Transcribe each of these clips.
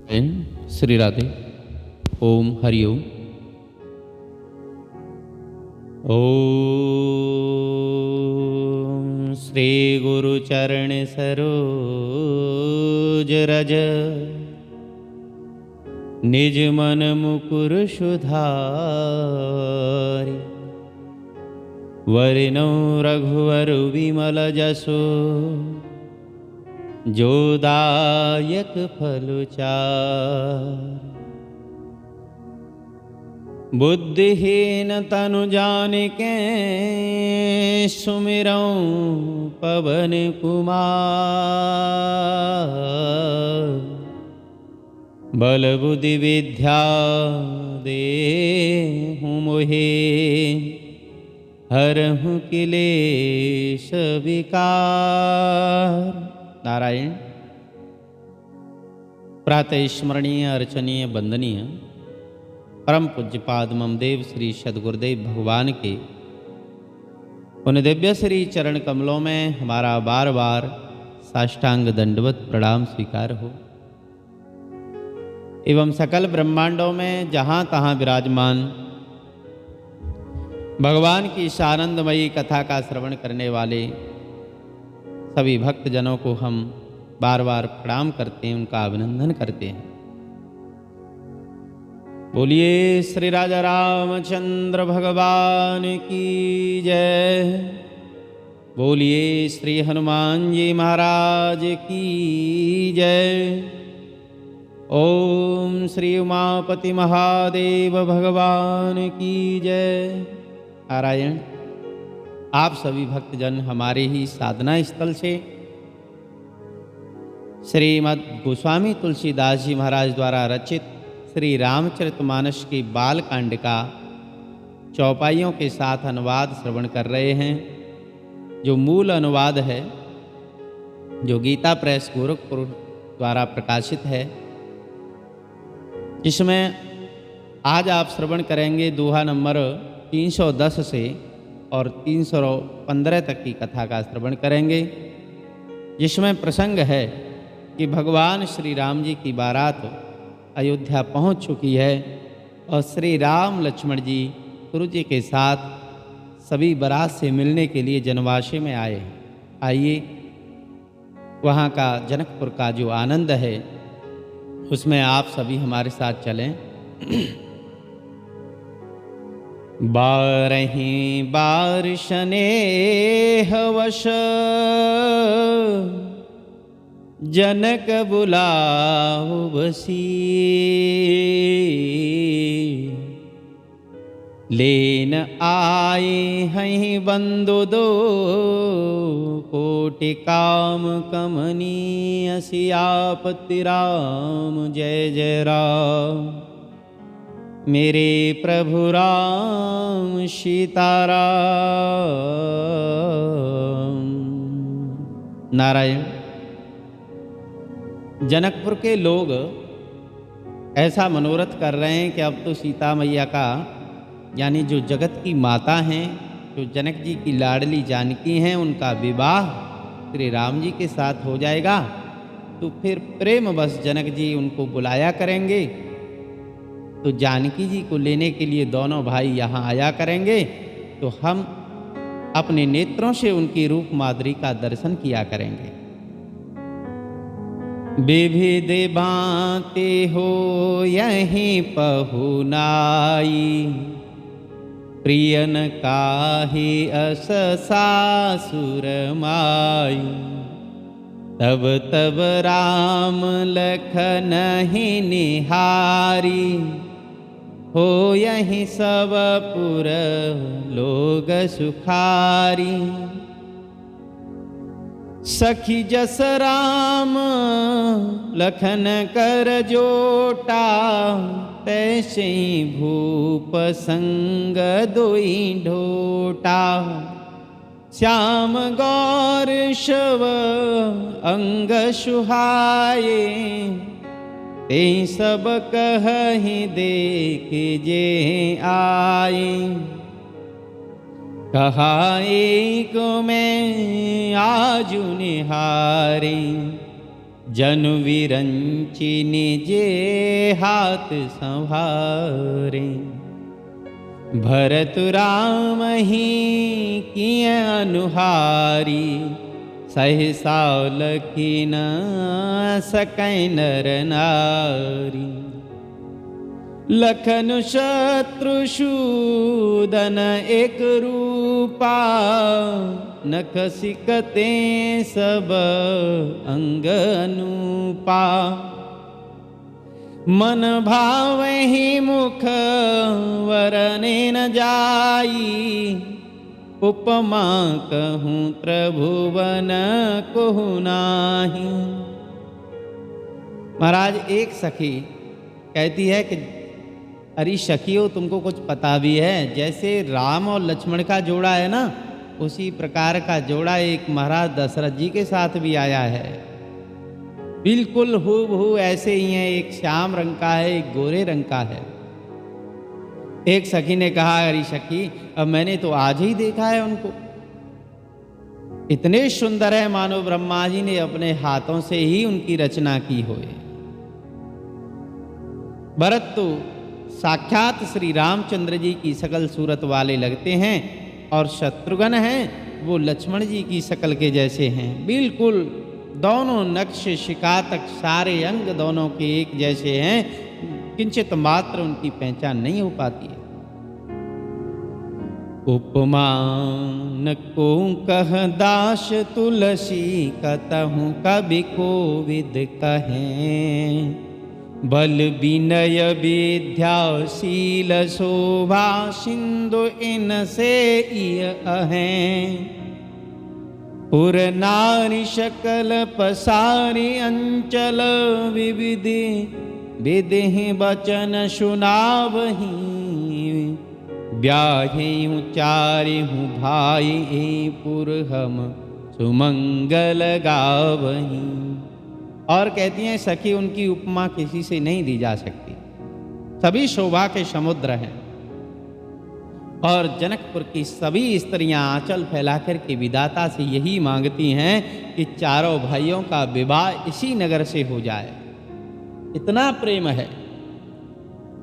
N Shri Radhe. Om Hari ओम। ओम श्री गुरु चरण सरोज रज निज मन मुकुर सुधारि वरनौ रघुवर विमल जसो जो दायक फल चार। बुद्धिहीन तनु जानिके सुमिरौं पवन कुमार। बल बुद्धि विद्या देहु मोहे हरहु क्लेश विकार। नारायण। प्रातः स्मरणीय अर्चनीय वंदनीय परम पूज्यपाद ममदेव श्री सद्गुरुदेव भगवान के उन दिव्य श्री चरण कमलों में हमारा बार बार साष्टांग दंडवत प्रणाम स्वीकार हो एवं सकल ब्रह्मांडों में जहाँ तहाँ विराजमान भगवान की इस आनंदमयी कथा का श्रवण करने वाले सभी भक्तजनों को हम बार बार प्रणाम करते हैं, उनका अभिनंदन करते हैं। बोलिए श्री राजा रामचंद्र भगवान की जय। बोलिए श्री हनुमान जी महाराज की जय। ओम श्री उमापति महादेव भगवान की जय। नारायण। आप सभी भक्तजन हमारे ही साधना स्थल से श्रीमद् गोस्वामी तुलसीदास जी महाराज द्वारा रचित श्री रामचरितमानस की बाल कांड का चौपाइयों के साथ अनुवाद श्रवण कर रहे हैं, जो मूल अनुवाद है, जो गीता प्रेस गोरखपुर द्वारा प्रकाशित है, जिसमें आज आप श्रवण करेंगे दोहा नंबर 310 से और 315 तक की कथा का श्रवण करेंगे, जिसमें प्रसंग है कि भगवान श्री राम जी की बारात अयोध्या पहुंच चुकी है और श्री राम लक्ष्मण जी गुरु जी के साथ सभी बारात से मिलने के लिए जनवासी में आए हैं। आइए वहाँ का जनकपुर का जो आनंद है उसमें आप सभी हमारे साथ चलें। बारही बार स्नेह वश जनक बुलाओ बसी। लेन आए हैं बंदो दो कोटि काम कमनी सियापति राम जय जय राम। मेरे प्रभु राम सीताराम। नारायण। जनकपुर के लोग ऐसा मनोरथ कर रहे हैं कि अब तो सीता मैया का, यानी जो जगत की माता हैं, जो जनक जी की लाडली जानकी हैं, उनका विवाह श्री राम जी के साथ हो जाएगा। तो फिर प्रेम बस जनक जी उनको बुलाया करेंगे, तो जानकी जी को लेने के लिए दोनों भाई यहाँ आया करेंगे, तो हम अपने नेत्रों से उनकी रूप माधुरी का दर्शन किया करेंगे। विविध बातें हो यहीं पहुनाई, प्रियन काहे अस सासुर माई। तब तब राम लखन ही निहारी, हो यहीं सब पुर लोग सुखारी। सखी जस राम लखन कर जोटा, तैसे ही भूप संग दोई ढोटा। श्याम गौर शव अंग सुहाए, ते सब कहि देख जे आए। कहा एक में आजु निहारे, जनु विरंचि निजे हाथ संभारे। भरत राम ही किय अनुहारी, सहसा लखी न सकै नर नारी। लखन शत्रुसूदन एक रूपा, नख सिकते सब अंग अनूपा। मन भावहि मुख वरने न जाई, उपमा कहूँ त्रिभुवन कहु नाही। महाराज एक सखी कहती है कि अरे सखियों, तुमको कुछ पता भी है, जैसे राम और लक्ष्मण का जोड़ा है ना, उसी प्रकार का जोड़ा एक महाराज दशरथ जी के साथ भी आया है। बिल्कुल हूबहू ऐसे ही है, एक श्याम रंग का है, एक गोरे रंग का है। एक सखी ने कहा, अरे सखी, अब मैंने तो आज ही देखा है उनको, इतने सुंदर है मानो ब्रह्मा जी ने अपने हाथों से ही उनकी रचना की हो। भरत तो साक्षात श्री रामचंद्र जी की शकल सूरत वाले लगते हैं, और शत्रुघ्न हैं वो लक्ष्मण जी की शकल के जैसे हैं। बिल्कुल दोनों नक्श शिका तक सारे अंग दोनों के एक जैसे हैं, किंचित मात्र उनकी पहचान नहीं हो पाती है। उपमा न को कह दास तुलसी, कतहु कवि कोविद कहें। बल विनय विद्याशील शोभा, सिंधु इनसे इय अहें। पुर नारी सकल पसारी, अंचल विविधि विधि बचन सुनावही। ब्याहे चारि हूँ भाई, पुर हम सुमंगल गावही। और कहती हैं सखी, उनकी उपमा किसी से नहीं दी जा सकती, सभी शोभा के समुद्र हैं। और जनकपुर की सभी स्त्रियां आंचल फैलाकर के विधाता से यही मांगती हैं कि चारों भाइयों का विवाह इसी नगर से हो जाए, इतना प्रेम है।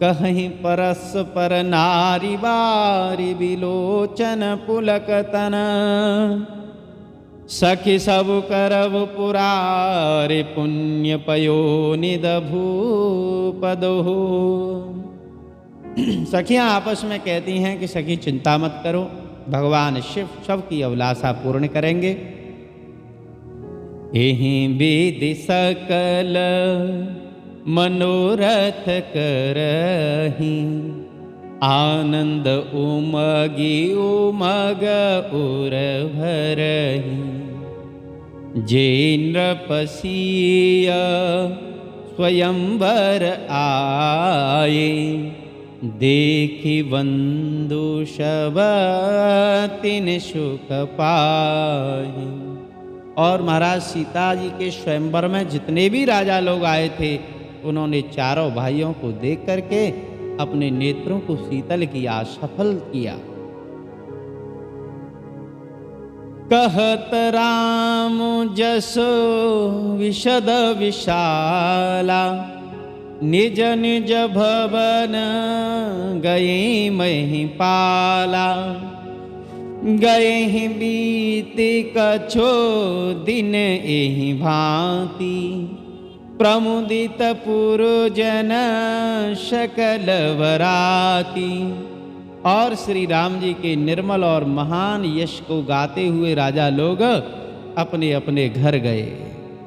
कहीं परस्पर नारी बारी, विलोचन पुलक तन। सखी सब करव पुरारे, पुण्य पयो निध भूपदो। सखियां आपस में कहती हैं कि सखी चिंता मत करो, भगवान शिव सबकी अभिलाषा पूर्ण करेंगे। एहि विधि सकल मनोरथ करही, आनंद उमगी उमग उर भरही। जे नृपसीय स्वयंवर आए, देखी बंधु सब तिन सुख पाए। और महाराज सीता जी के स्वयंवर में जितने भी राजा लोग आए थे, उन्होंने चारों भाइयों को देख करके अपने नेत्रों को शीतल किया, सफल किया। कहत राम जसो विशद विशाला, निज निज भवन गए महिपाला। गए ही बीते कछो दिन एहि भांति, प्रमुदित पुरजन सकल वराती। और श्री राम जी के निर्मल और महान यश को गाते हुए राजा लोग अपने अपने घर गए।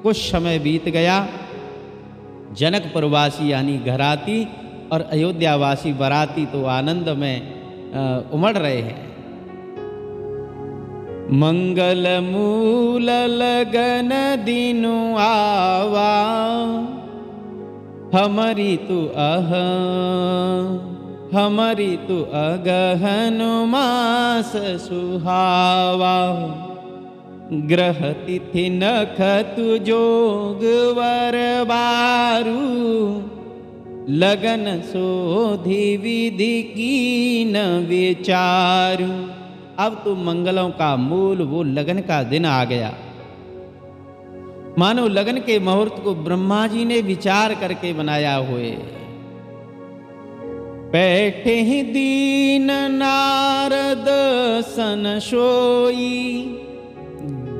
कुछ समय बीत गया, जनकपुरवासी यानी घराती और अयोध्यावासी बराती तो आनंद में उमड़ रहे हैं। मंगल मूल लगन दिनु आवा, हमारी तू हमारी तू अगहन मास सुहावा। ग्रह तिथि नखतु जोग वर बारू, लगन सोधि विधि की न विचारू। अब तो मंगलों का मूल वो लगन का दिन आ गया। मानो लगन के मुहूर्त को ब्रह्मा जी ने विचार करके बनाया हुए। बैठे ही दीन नारद सन सोई,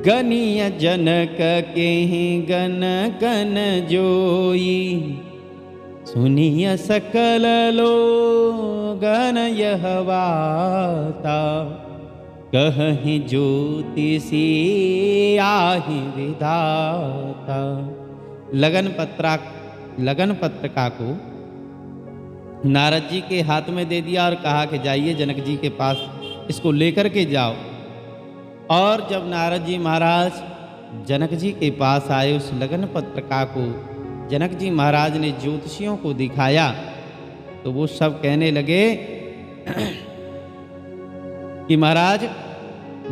गनिय जनक के ही गन गन जोई। सुनिय सकल लोगन यह वाता, कहीं ज्योतिषी आहि विधाता। लगन पत्रिका को नारद जी के हाथ में दे दिया और कहा कि जाइए जनक जी के पास इसको लेकर के जाओ। और जब नारद जी महाराज जनक जी के पास आए, उस लगन पत्रिका को जनक जी महाराज ने ज्योतिषियों को दिखाया, तो वो सब कहने लगे कि महाराज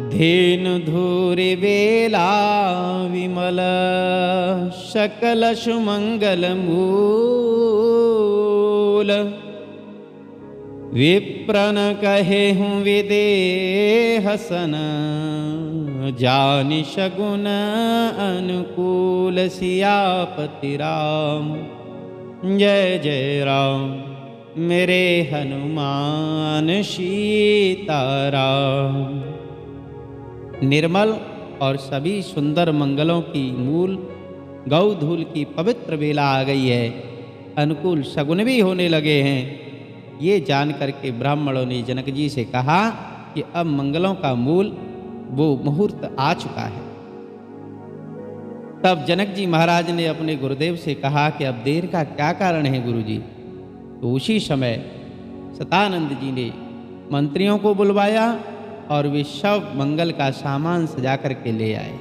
धेनु धूरि बेला विमल, सकल सुमंगल मूल। विप्रन कहे हूँ विदेह सन, जानि शगुन अनुकूल। सियापति राम जय जय राम, मेरे हनुमान सीताराम। निर्मल और सभी सुंदर मंगलों की मूल गौधूल की पवित्र बेला आ गई है, अनुकूल शगुन भी होने लगे हैं। ये जान करके ब्राह्मणों ने जनक जी से कहा कि अब मंगलों का मूल वो मुहूर्त आ चुका है। तब जनक जी महाराज ने अपने गुरुदेव से कहा कि अब देर का क्या कारण है गुरुजी। तो उसी समय सतानंद जी ने मंत्रियों को बुलवाया और वे सब मंगल का सामान सजा करके ले आए।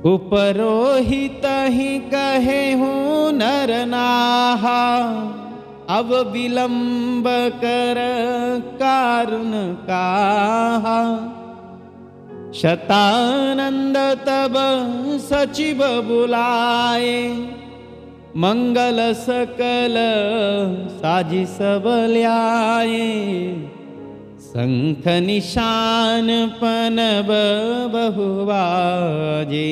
उपरोहित ही कहे हूँ नर नाहा, अब विलंब कर कारुण काहा। शतानंद तब सचिव बुलाए, मंगल सकल साजी सब ल्याए। शंख निशान पनब बहुबाजे,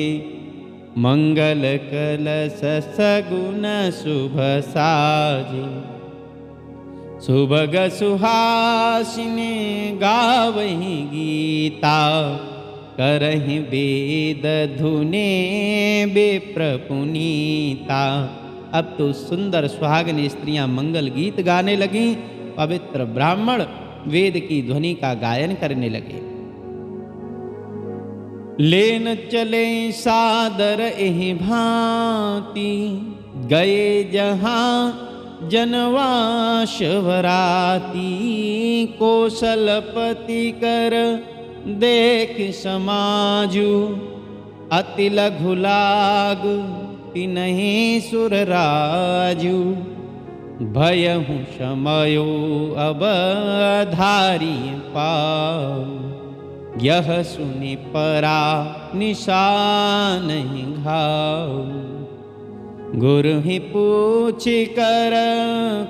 मंगल कलश सगुन शुभ साजे। सुभग सुहासिनी गावहि गीता, करहि वेद धुने विप्र पुनीता। अब तो सुंदर सुहागिन स्त्रियां मंगल गीत गाने लगीं, पवित्र ब्राह्मण वेद की ध्वनि का गायन करने लगे। लेन चले सादर एहि भांति, गए जहां जनवास वराती। कौशलपति कर देख समाजु, अति लघु लाग तिन्हि सुर राजू। भयहु समयो अब धारी पाऊ, यह सुनि परा निशान ही घाऊ। गुरु ही पूछ कर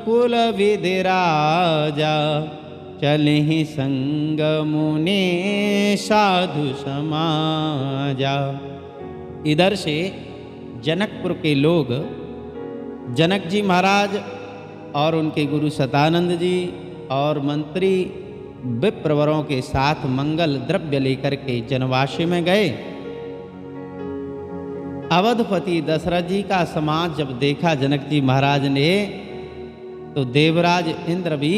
कुल विधि राजा, चलहि संग मुनि साधु समाजा। इधर से जनकपुर के लोग जनक जी महाराज और उनके गुरु सतानंद जी और मंत्री विप्रवरों के साथ मंगल द्रव्य लेकर के जनवासी में गए। अवधपति दशरथ जी का समाज जब देखा जनक जी महाराज ने, तो देवराज इंद्र भी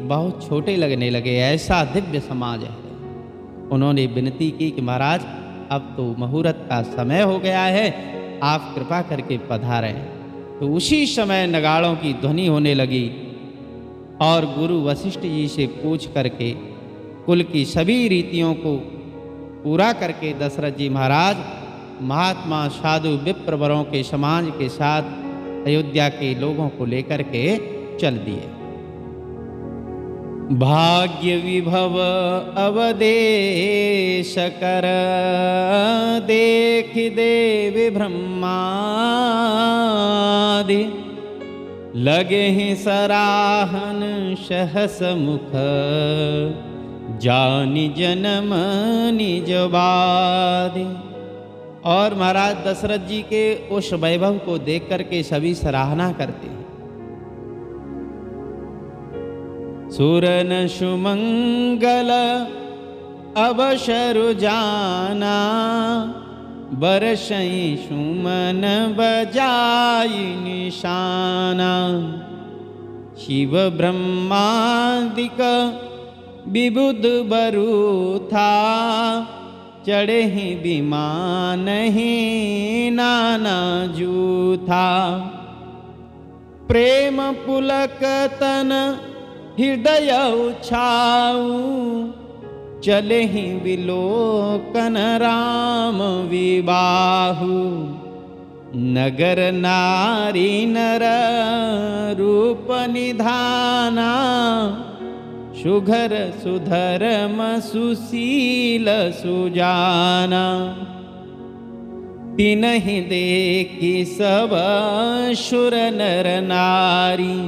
बहुत छोटे लगने लगे, ऐसा दिव्य समाज है। उन्होंने विनती की कि महाराज अब तो मुहूर्त का समय हो गया है, आप कृपा करके पधारें। तो उसी समय नगाड़ों की ध्वनि होने लगी और गुरु वशिष्ठ जी से पूछ करके कुल की सभी रीतियों को पूरा करके दशरथ जी महाराज महात्मा साधु विप्रवरों के समाज के साथ अयोध्या के लोगों को लेकर के चल दिए। भाग्य विभव अवदेश कर, देख देव ब्रह्मादि। लगे हैं सराहन सहस मुख, जानि जन्म निज बादि। और महाराज दशरथ जी के उस वैभव को देख करके सभी सराहना करते हैं। सुरन सुमंगल अवसर जाना, बरसई सुमन बजाई निशाना। शिव ब्रह्मादिक विबुध बरु था, चढ़े ही विमान ही नाना जूथा। प्रेम पुलक तन हृदय छाऊ, चले ही विलोकन राम विबाहु। नगर नारी नर रूप निधाना, सुघर सुधर्म सुशील सुजाना। तिन्हि देखी सब सुर नर नारी,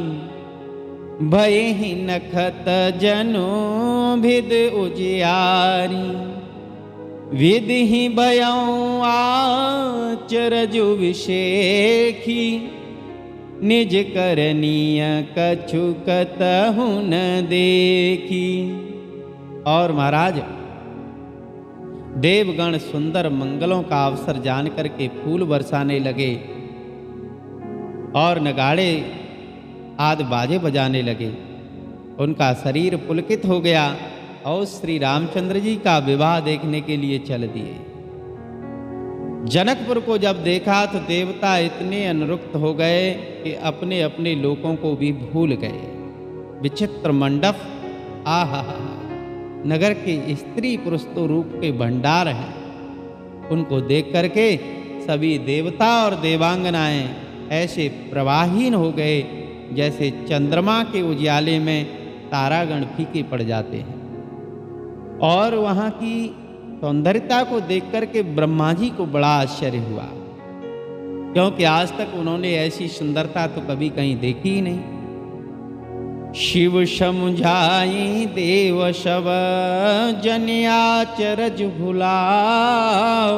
भयहि नखत जनु भिद उजियारी। विधि भयं आचरजु विषेखी, निज करनीय कछु कतहु न देखी। और महाराज देवगण सुंदर मंगलों का अवसर जान करके फूल बरसाने लगे और नगाड़े आदि बाजे बजाने लगे। उनका शरीर पुलकित हो गया और श्री रामचंद्र जी का विवाह देखने के लिए चल दिए। जनकपुर को जब देखा तो देवता इतने अनुरक्त हो गए कि अपने अपने लोकों को भी भूल गए। विचित्र मंडप, आहा, नगर के स्त्री पुरुष तो रूप के भंडार हैं। उनको देख करके सभी देवता और देवांगनाएं ऐसे प्रवाहीन हो गए जैसे चंद्रमा के उजियाले में तारागण फीके पड़ जाते हैं। और वहाँ की सौंदर्यता को देख करके ब्रह्मा जी को बड़ा आश्चर्य हुआ, क्योंकि आज तक उन्होंने ऐसी सुंदरता तो कभी कहीं देखी ही नहीं। शिव समुझाई देव शव जनियाचरज भुलाओ,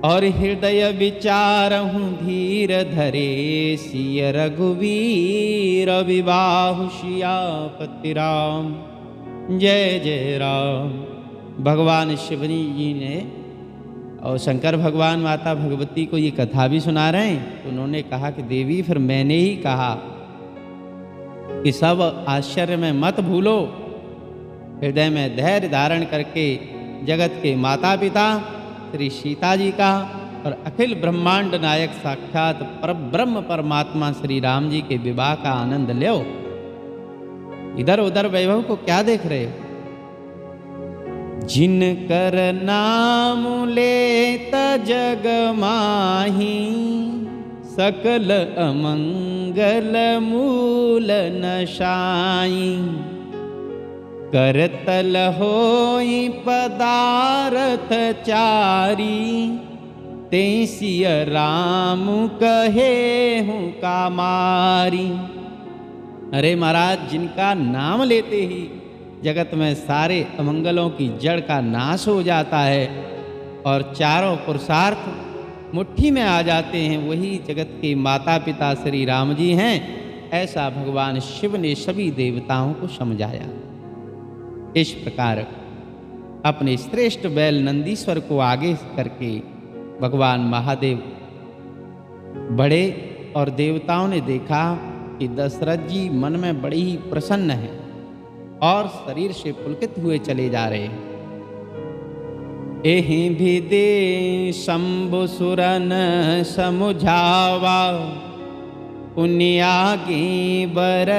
और हृदय विचारहु धीर धरे सिय रघुवीर विबाहु सियापति राम। जय जय राम। भगवान शिवनी जी ने और शंकर भगवान माता भगवती को ये कथा भी सुना रहे हैं। तो उन्होंने कहा कि देवी, फिर मैंने ही कहा कि सब आश्चर्य में मत भूलो, हृदय में धैर्य धारण करके जगत के माता पिता श्री सीता जी का और अखिल ब्रह्मांड नायक साक्षात परब्रह्म परमात्मा श्री राम जी के विवाह का आनंद लो। इधर उधर वैभव को क्या देख रहे हो? जिन कर नाम लेत जग माही, सकल अमंगल मूल नशाई। करतल होई पदारथ चारी, तेसिय राम कहे हूँ कामारी। अरे महाराज, जिनका नाम लेते ही जगत में सारे अमंगलों की जड़ का नाश हो जाता है और चारों पुरुषार्थ मुट्ठी में आ जाते हैं, वही जगत के माता पिता श्री राम जी हैं। ऐसा भगवान शिव ने सभी देवताओं को समझाया। इस प्रकार अपने श्रेष्ठ बैल नंदीश्वर को आगे करके भगवान महादेव बढ़े और देवताओं ने देखा कि दशरथ जी मन में बड़ी ही प्रसन्न है और शरीर से पुलकित हुए चले जा रहे हैं। एहि भी दे शंभु सुरन समुझावा, पुण्यागी बर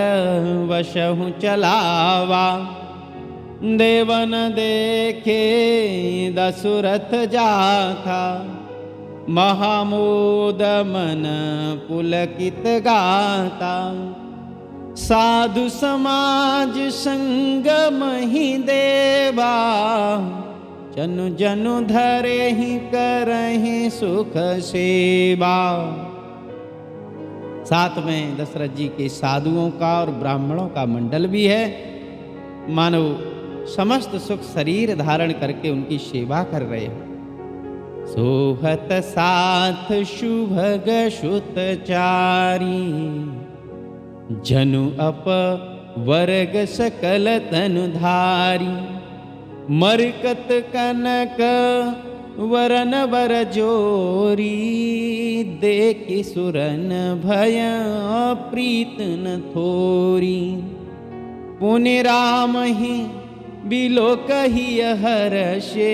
वशहु चलावा। देवन देखे दशरथ जाथा, महामोद मन पुलकित गाता। साधु समाज संगम ही देवा, जनु जनु धरे ही करहि सुख सेवा। साथ में दशरथ जी के साधुओं का और ब्राह्मणों का मंडल भी है। मानो समस्त सुख शरीर धारण करके उनकी सेवा कर रहे हैं। सोहत साथ शुभग सुतचारी, जनु अप वर्ग सकल तनुधारी। मरकत कनक वरन बर जोरी, देखि सुरन भय प्रीत न थोरी। पुनि राम ही बिलो कही हर्षे,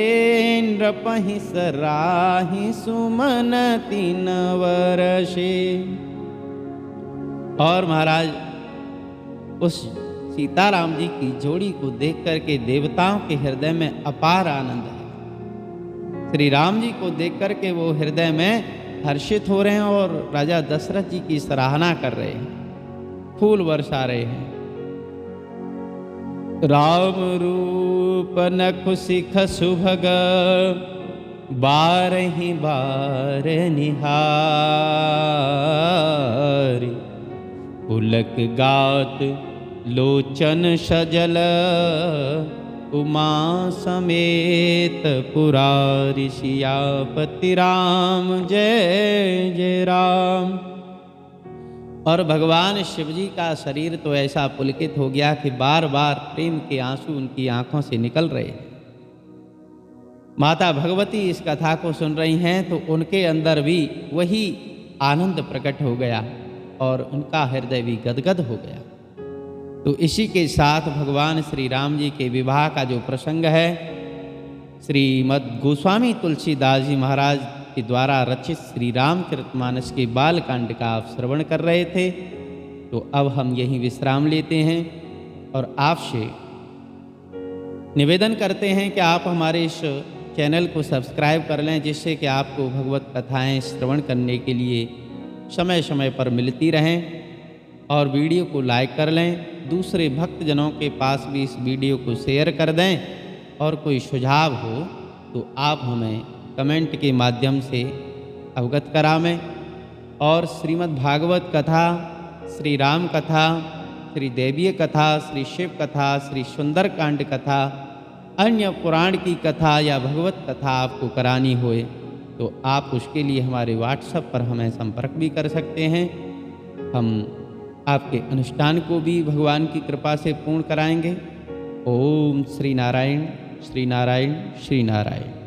नृपहि सराहि सुमन तीन वर्षे। और महाराज उस सीताराम जी की जोड़ी को देख करके देवताओं के हृदय में अपार आनंद है। श्री राम जी को देख करके वो हृदय में हर्षित हो रहे हैं और राजा दशरथ जी की सराहना कर रहे हैं, फूल बरसा रहे हैं। राम रूप नखु सिख सुभग, बारहि बार निहारी। पुलक गात लोचन सजल, उमा समेत पुरारी। सियापति राम जय जय राम। और भगवान शिव जी का शरीर तो ऐसा पुलकित हो गया कि बार बार प्रेम के आंसू उनकी आंखों से निकल रहे हैं। माता भगवती इस कथा को सुन रही हैं तो उनके अंदर भी वही आनंद प्रकट हो गया और उनका हृदय भी गदगद हो गया। तो इसी के साथ भगवान श्री राम जी के विवाह का जो प्रसंग है, श्रीमद् गोस्वामी तुलसीदास जी महाराज के द्वारा रचित श्री रामचरितमानस के बालकांड का आप श्रवण कर रहे थे। तो अब हम यहीं विश्राम लेते हैं और आपसे निवेदन करते हैं कि आप हमारे इस चैनल को सब्सक्राइब कर लें, जिससे कि आपको भगवत कथाएं श्रवण करने के लिए समय समय पर मिलती रहें। और वीडियो को लाइक कर लें, दूसरे भक्तजनों के पास भी इस वीडियो को शेयर कर दें। और कोई सुझाव हो तो आप हमें कमेंट के माध्यम से अवगत करावें। और श्रीमद् भागवत कथा, श्री राम कथा, श्री देवीय कथा, श्री शिव कथा, श्री सुंदरकांड कथा, अन्य पुराण की कथा या भगवत कथा आपको करानी होए तो आप उसके लिए हमारे व्हाट्सएप पर हमें संपर्क भी कर सकते हैं। हम आपके अनुष्ठान को भी भगवान की कृपा से पूर्ण कराएंगे। ओम श्री नारायण श्री नारायण श्री नारायण।